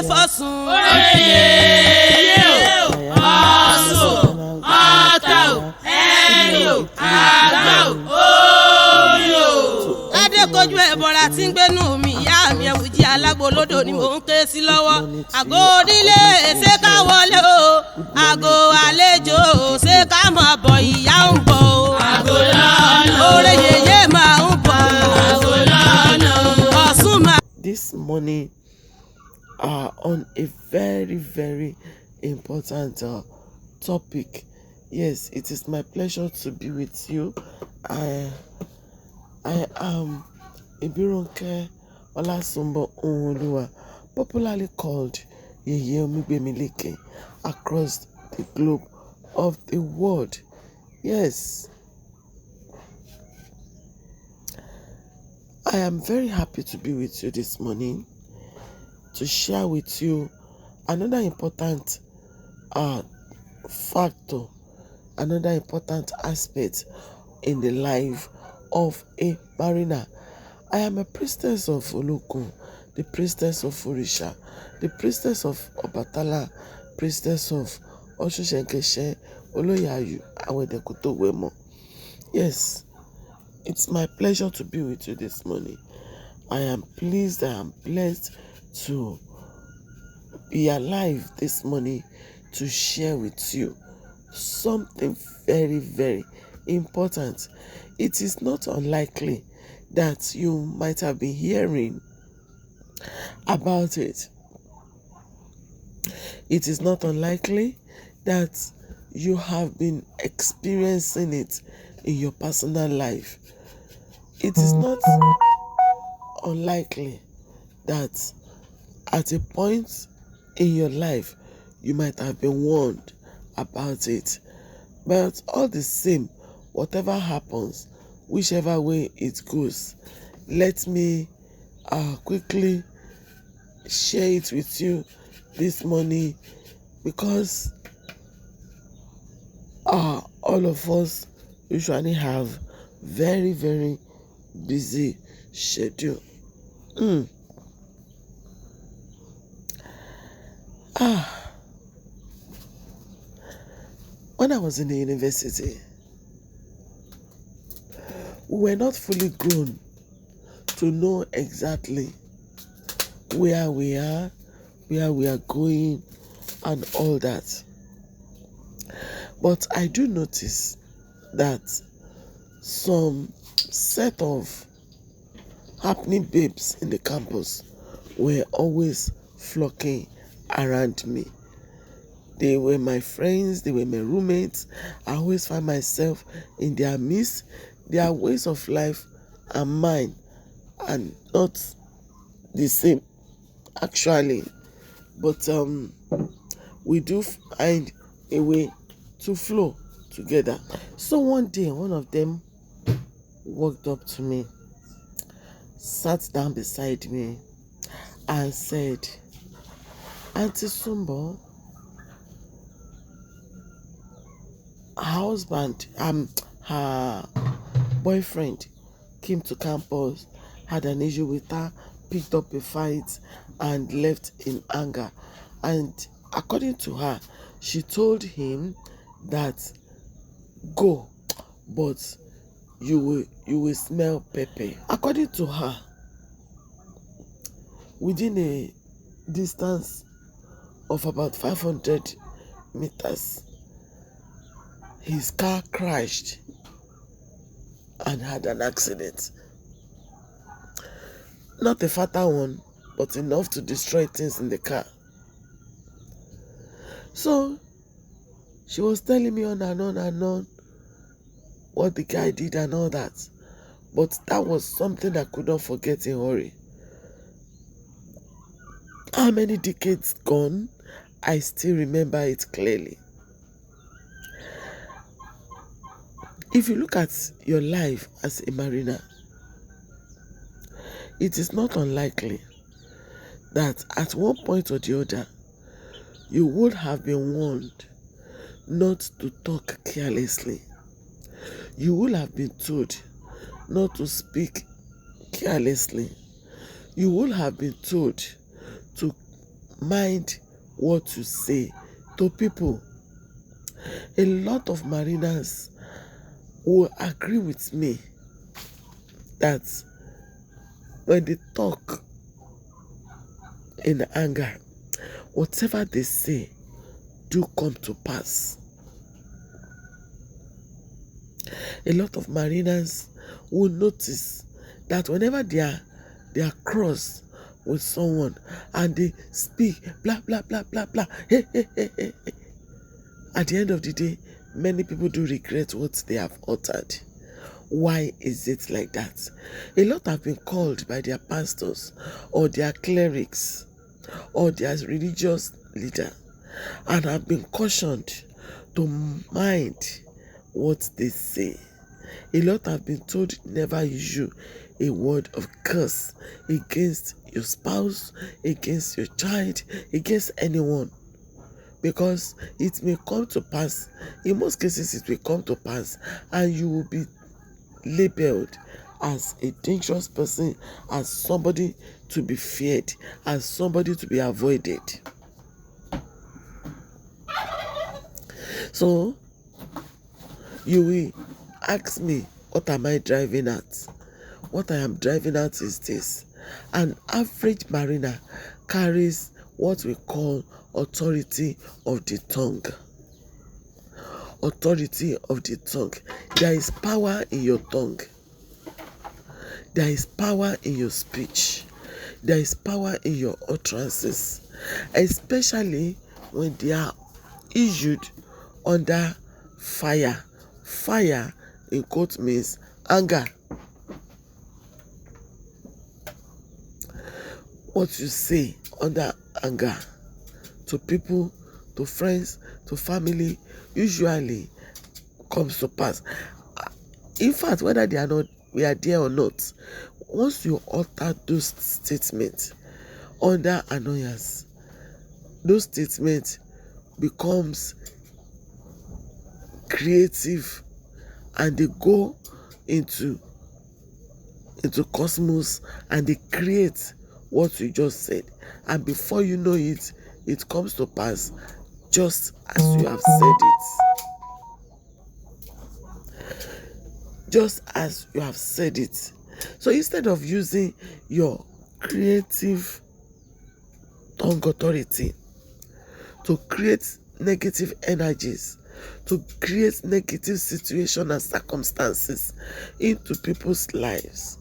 fọ́sùn. Oyè ọ̀sùn ọ̀tọ̀ ẹ̀yọ̀ àgbọ̀ oyò. Adékojú ẹ̀bọ̀ra tí ń gbénú mi ìyá mi ẹ̀wùjí alágbolódò ni mò ń ké sí lọ́wọ́. Àgọ́ onílé ṣé ká wọlé o, àgọ́ àlejò ṣé ká máa bọ̀ ìyá ń bọ̀ o. Àgọ́ lọ́nà oore yèyé máa ń bọ̀. Àgọ́ lọ́nà Ọ̀ṣun máa. This morning on a very, very important topic. Yes, it is my pleasure to be with you. I am Ibironke Olasumbo Onwoluwa, popularly called Yeye Omigbemileke, across the globe of the world. Yes, I am very happy to be with you this morning to share with you another important factor, another important aspect in the life of a mariner. I am a priestess of Olokun, the priestess of Orisha, the priestess of Obatala, priestess of Oshushenkeshe, Oloyayu, Awedekuto Wemo. Yes, it's my pleasure to be with you this morning. I am pleased, I am blessed to be alive this morning to share with you something very, very important. It is not unlikely that you might have been hearing about it. It is not unlikely that you have been experiencing it in your personal life. It is not unlikely that at a point in your life you might have been warned about it. But all the same, whatever happens, whichever way it goes, let me quickly share it with you this morning, because all of us usually have very, very busy schedule. When I was in the university, we were not fully grown to know exactly where we are going, and all that. But I do notice that some set of happening babes in the campus were always flocking around me. They were my friends, they were my roommates. I always find myself in their midst. Their ways of life and mine are not the same, actually. But we do find a way to flow together. So one day, one of them walked up to me, sat down beside me, and said, "Auntie Sumbo, her boyfriend came to campus, had an issue with her, picked up a fight, and left in anger. And according to her, she told him that go, but you will smell pepper." According to her, within a distance of about 500 meters, his car crashed and had an accident. Not a fatal one, but enough to destroy things in the car. So she was telling me on and on and on what the guy did and all that. But that was something I could not forget in a hurry. How many decades gone, I still remember it clearly. If you look at your life as a mariner, it is not unlikely that at one point or the other, you would have been warned not to talk carelessly. You would have been told not to speak carelessly. You would have been told to mind what you say to people. A lot of mariners will agree with me that when they talk in anger, whatever they say do come to pass. A lot of mariners will notice that whenever they are cross with someone and they speak blah blah blah blah blah, hey, hey, hey, hey, hey, at the end of the day, many people do regret what they have uttered. Why is it like that? A lot have been called by their pastors or their clerics or their religious leader and have been cautioned to mind what they say. A lot have been told never use a word of curse against your spouse, against your child, against anyone, because it may come to pass. In most cases it will come to pass and you will be labeled as a dangerous person, as somebody to be feared, as somebody to be avoided. So you will ask me, what am I driving at? What I am driving at is this: an average mariner carries what we call authority of the tongue. Authority of the tongue. There is power in your tongue. There is power in your speech. There is power in your utterances, especially when they are issued under fire. Fire in quote means anger. What you say under anger to people, to friends, to family, usually comes to pass. In fact, whether we are there or not, once you utter those statements under annoyance, those statements becomes creative and they go into cosmos and they create what you just said, and before you know it, it comes to pass just as you have said it. Just as you have said it. So instead of using your creative tongue authority to create negative energies, to create negative situations and circumstances into people's lives,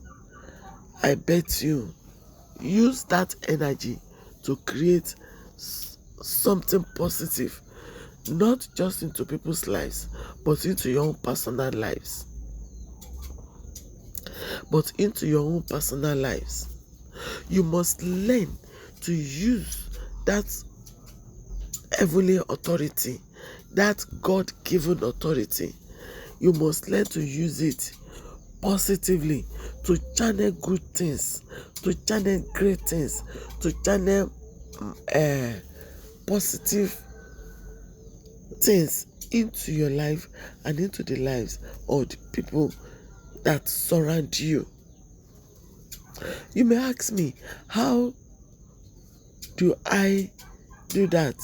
I bet you use that energy to create something positive, not just into people's lives, but into your own personal lives. But into your own personal lives. You must learn to use that heavenly authority, that God-given authority. You must learn to use it positively, to channel good things, to channel great things, to channel positive things into your life and into the lives of the people that surround you. You may ask me, how do I do that?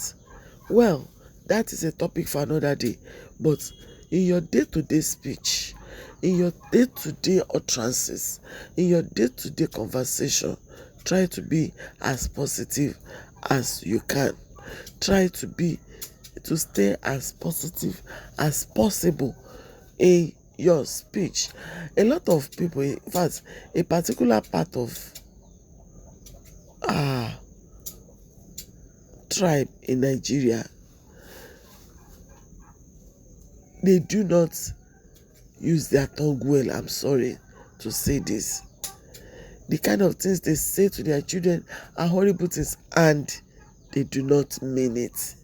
Well, that is a topic for another day. But in your day-to-day speech, in your day-to-day utterances, in your day-to-day conversation, try to be as positive as you can. Try to stay as positive as possible in your speech. A lot of people, in fact, a particular part of our tribe in Nigeria, they do not use their tongue well. I'm sorry to say this. The kind of things they say to their children are horrible things, and they do not mean it.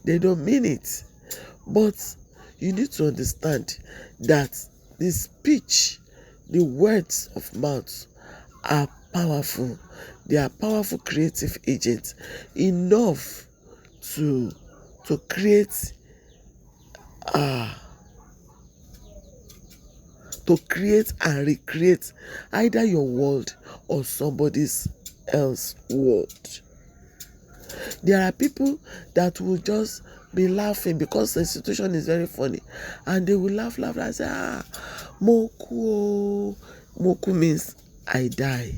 They don't mean it. But you need to understand that the speech, the words of mouth are powerful. They are powerful creative agents enough to create and recreate either your world or somebody else's world. There are people that will just be laughing because the situation is very funny, and they will laugh and say, Moku. Moku means I die.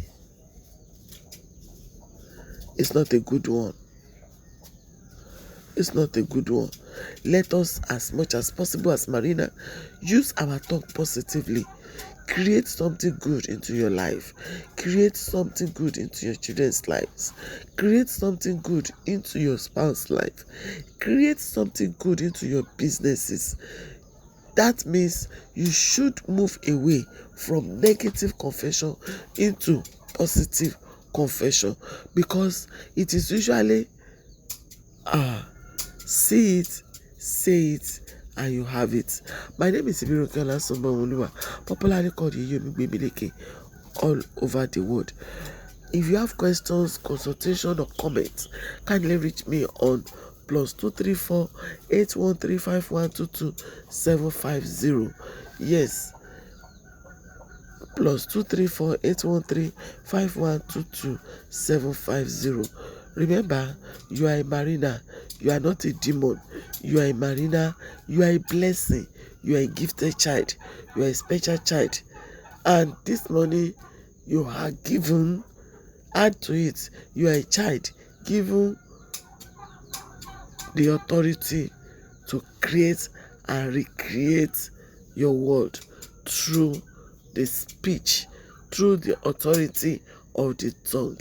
It's not a good one. It's not a good one. Let us, as much as possible as Marina, use our talk positively. Create something good into your life. Create something good into your children's lives. Create something good into your spouse's life. Create something good into your businesses. That means you should move away from negative confession into positive confession, because it is usually see it, say it, and you have it. My name is Ibiroke Olasunbowoluwa, popularly called Yomi Gbemileke, all over the world. If you have questions, consultation, or comments, kindly reach me on +234 8135 750. Yes, +234 8135 750. Remember, you are a Marina. You are not a demon. You are a Marina. You are a blessing. You are a gifted child. You are a special child. And this money you are given, add to it, you are a child given the authority to create and recreate your world through the speech, through the authority of the tongue.